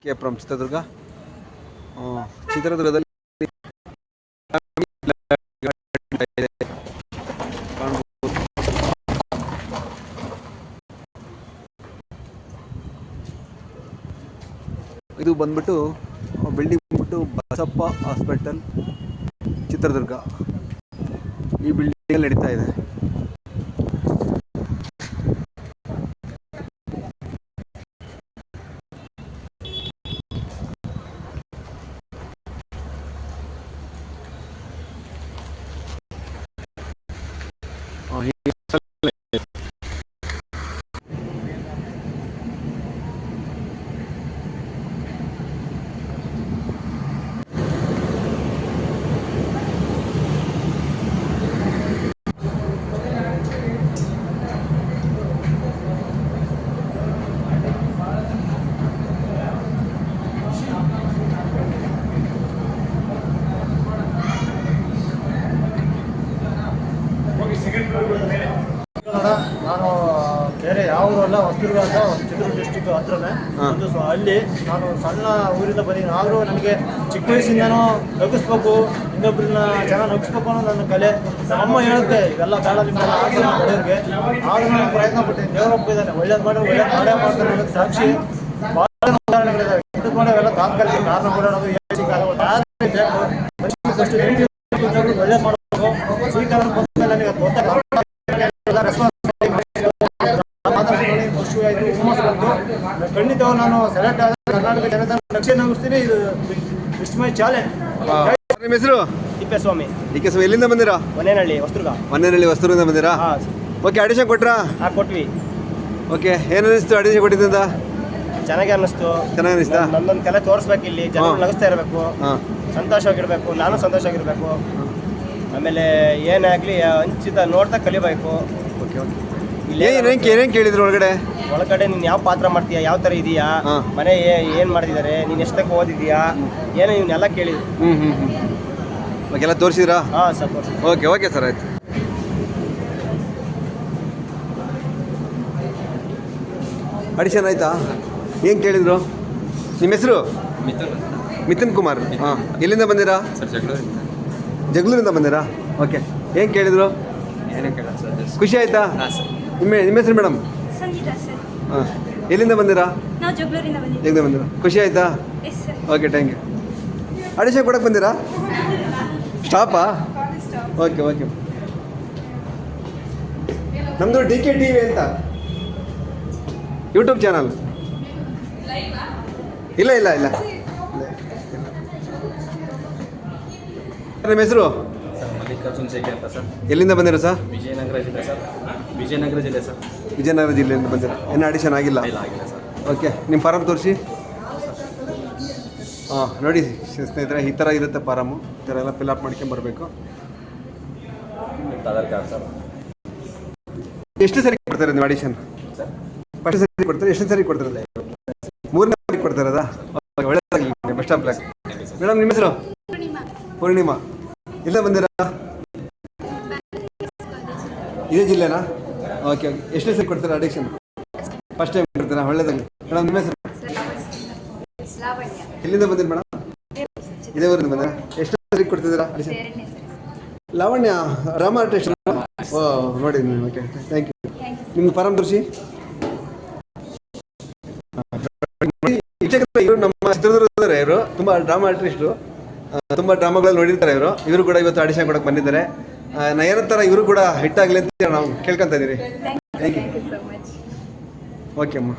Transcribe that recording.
K from Chitradurga. ಚಿತ್ರದುರ್ಗದಲ್ಲಿ ಇದು ಬಂದ್ಬಿಟ್ಟು ಬಿಲ್ಡಿಂಗ್ ಬಂದ್ಬಿಟ್ಟು ಬಸಪ್ಪ ಹಾಸ್ಪಿಟಲ್ ಚಿತ್ರದುರ್ಗ. ಈ ಬಿಲ್ಡಿಂಗಲ್ಲಿ ನಡೀತಾ ಇದೆ. ನಾನು ಬೇರೆ ಯಾವುದಲ್ಲ ಹೊಸದುರ್ಗ ಅಂತ ಚಿತ್ರದುರ್ಗ ಡಿಸ್ಟಿಕ್ ಹತ್ರನೇ ಒಂದು ಹಳ್ಳಿ. ನಾನು ಸಣ್ಣ ಊರಿಂದ ಬಂದಿದ್ದೀನಿ. ಆದರೂ ನನಗೆ ಚಿಕ್ಕ ವಯಸ್ಸಿಂದನೂ ನಗಿಸ್ಬೇಕು, ಇನ್ನೊಬ್ಬರನ್ನ ಚೆನ್ನಾಗಿ ನಗಿಸ್ಬೇಕು ಅನ್ನೋ ನನ್ನ ಕಲೆ. ಅಮ್ಮ ಹೇಳುತ್ತೆ ಇವೆಲ್ಲ ಬೇಡ ನಿಮ್ಮೆಲ್ಲ ಆದ್ರೆ ಬಡವ್ರಿಗೆ. ಆದರೂ ನಾನು ಪ್ರಯತ್ನ ಪಟ್ಟಿದ್ದೀನಿ. ದೇವರೊಬ್ಬ ಇದ್ದಾನೆ, ಒಳ್ಳೇದು ಮಾಡಿ ಒಳ್ಳೇದು ಮಾಡೇ ಮಾಡ್ತಾರೆ ಅನ್ನೋದು ಸಾಕ್ಷಿ. ಭಾಳ ಉದಾಹರಣೆಗಳಿದ್ದಾವೆ. ಇದು ಮಾಡೋವೆಲ್ಲ ತಾತ್ಕಾಲಿಕ ಕಾರಣ ಕೊಡೋದು ಒಳ್ಳೇದು ಮಾಡಬೇಕು. ಸ್ವೀಕಾರ ಬಂದ ನನಗೆ ಅದು ಖುಷಿ ಆಯಿತು, ಹುಮ್ಮಸ್ ಬಂತು. ಖಂಡಿತವಾಗಿ ನಾನು ಸೆಲೆಕ್ಟ್ ಆದ ಕರ್ನಾಟಕ ಜನತಾ ರಕ್ಷಣೆ ನಗಿಸ್ತೀನಿ. ಇದು ಇಟ್ಸ್ ಮೈ ಚಾಲೆಂಜ್. ನಿಮ್ಮ ಹೆಸರು? ತಿಪ್ಪೇಸ್ವಾಮಿ. ಸ್ವಾಮಿ. ಎಲ್ಲಿಂದ ಬಂದಿರಾ? ಮನೆನಹಳ್ಳಿ, ಹೊಸದುರ್ಗ. ಮನೆನಹಳ್ಳಿ, ಹೊಸದುರ್ಗದಿಂದ ಬಂದಿರಾ? ಓಕೆ. ಆಡಿಷನ್ ಕೊಟ್ರಾ? ಕೊಟ್ವಿ. ಓಕೆ. ಏನು ಅನಿಸ್ತು ಆಡಿಷನ್ ಕೊಟ್ಟಿದ್ದ? ಚೆನ್ನಾಗಿ ಅನ್ನಿಸ್ತು. ಚೆನ್ನಾಗಿ ಅನಿಸ್ತಾ? ನನ್ನೊಂದು ಕಲೆ ತೋರಿಸ್ಬೇಕು, ಇಲ್ಲಿ ಜನ ನಗಿಸ್ತಾ ಇರಬೇಕು, ಸಂತೋಷವಾಗಿರ್ಬೇಕು, ನಾನು ಸಂತೋಷವಾಗಿರ್ಬೇಕು. ಆಮೇಲೆ ಏನೇ ಆಗಲಿ ಹಂಚಿತ ನೋಡ್ತಾ ಕಲಿಬೇಕು. Okay okay. ಏನೇನು ಕೇಳಿದ್ರು ಒಳಗಡೆ ನೀನು ಯಾವ ಪಾತ್ರ ಮಾಡ್ತೀಯಾ, ಯಾವ ಥರ ಇದೆಯಾ, ಮನೆ ಏನು ಮಾಡ್ತಿದ್ದಾರೆ, ನೀನು ಎಷ್ಟಕ್ಕೆ ಓದಿದೀಯಾ, ಏನೋ ಇವನ್ನೆಲ್ಲ ಕೇಳಿದ್ರು. ಓಕೆ. ಎಲ್ಲ ತೋರಿಸಿದ್ರಾ? ಹಾಂ ಸರ್ ತೋರಿಸಿ. ಓಕೆ ಓಕೆ ಸರ್, ಆಯಿತು. ಆಡಿಷನ್ ಆಯಿತಾ? ಏನು ಕೇಳಿದ್ರು? ನಿಮ್ಮ ಹೆಸರು? ಮಿಥುನ್ ಕುಮಾರ್. ಹಾಂ. ಎಲ್ಲಿಂದ ಬಂದಿರಾ? ಜಗಳೂರಿಂದ ಬಂದಿರಾ? ಓಕೆ. ಏನು ಕೇಳಿದ್ರು? ಖುಷಿ ಆಯ್ತಾ? ನಿಮ್ಮ ಹೆಸರು ಮೇಡಮ್? ಹಾಂ. ಎಲ್ಲಿಂದ ಬಂದಿರಾ? ಜಗಳೂರಿಂದ ಬಂದಿರಾ? ಖುಷಿ ಆಯ್ತಾ? Okay, thank you. ಆಡಿಷನ್ ಕೊಡಕ್ಕೆ ಬಂದಿರಾ? ಸ್ಟಾಪಾ? Okay okay. ನಮ್ಮದು DK TV ಅಂತ ಯೂಟ್ಯೂಬ್ ಚಾನಲ್. ಇಲ್ಲ ಇಲ್ಲ ಇಲ್ಲ. ನಿಮ್ಮ ಹೆಸರು? ಎಲ್ಲಿಂದ ಬಂದಿರ ಸರ್? ವಿಜಯನಗರ ಜಿಲ್ಲೆ ಸರ್. ವಿಜಯನಗರ ಜಿಲ್ಲೆಯಿಂದ ಬಂದಿರ. ಏನು ಆಡಿಷನ್ ಆಗಿಲ್ಲ? ಓಕೆ. ನಿಮ್ಮ ಫಾರಮ್ ತೋರಿಸಿ. ಹಾಂ, ನೋಡಿ ಸ್ನೇಹಿತರೆ, ಈ ಥರ ಇರುತ್ತೆ ಫಾರಮು. ಈ ಥರ ಎಲ್ಲ ಫಿಲ್ಅಪ್ ಮಾಡ್ಕೊಂಡು ಬರಬೇಕು. ಎಷ್ಟು ಸರಿ ಕೊಡ್ತಾರೆ ನೀವು ಆಡಿಷನ್? ಫಸ್ಟ್ ಸರಿ ಕೊಡ್ತಾರೆ? ಎಷ್ಟು ಸರಿ ಕೊಡ್ತಾರೆ? 3ನೇ ಸರಿ ಕೊಡ್ತಾರದಾ? ಒಳ್ಳೆಯದಾಗಲಿ. Best of luck. ಮೇಡಮ್, ನಿಮ್ಮ ಹೆಸರು? ಪೂರ್ಣಿಮಾ. ಇಲ್ಲ ಬಂದಿರಾ? ಇದೇ ಜಿಲ್ಲೆನಾ? Okay okay. ಎಷ್ಟೇ ಸರಿ ಕೊಡ್ತಾರೆ ಆಡಿಷನ್? ಫಸ್ಟ್ ಟೈಮ್ ಕೊಡ್ತೀರಾ? ಒಳ್ಳೆಯದಾಗಲಿ. ಮೇಡಮ್, ನಿಮ್ಮ ಹೆಸರು? ಎಲ್ಲಿಂದ ಬಂದಿರಿ ಮೇಡಮ್? ಇದೇ ಊರಿಂದ ಬಂದಿರಾ? ಎಷ್ಟು ಸರಿ ಕೊಡ್ತಿದ್ದೀರಾ ಆಡಿಷನ್? ಲಾವಣ್ಯ ರಾಮ ಆರ್ಟಿಸ್ಟ್. ಓ, ನೋಡಿದ್ದೀನಿ. Okay, thank you. ನಿಮ್ಗೆ ಫಾರಮ್ ತೋರಿಸಿ. ಇವರು ನಮ್ಮ ಚಿತ್ರದುರ್ಗದವರೇ. ಇವರು ತುಂಬ ಡ್ರಾಮಾ ಆರ್ಟಿಸ್ಟು, ತುಂಬ ಡ್ರಾಮಾಗಳಲ್ಲಿ ನೋಡಿರ್ತಾರೆ. ಇವರು ಕೂಡ ಇವತ್ತು ಆಡಿಷನ್ ಕೊಡಕ್ಕೆ ಬಂದಿದ್ದಾರೆ. ನಯನ ಥರ ಇವರು ಕೂಡ ಹಿಟ್ ಆಗಲಿ ಅಂತ ನಾವು ಕೇಳ್ಕೊತಾ ಇದ್ದೀರಿ. Thank you. ಓಕೆ ಅಮ್ಮ.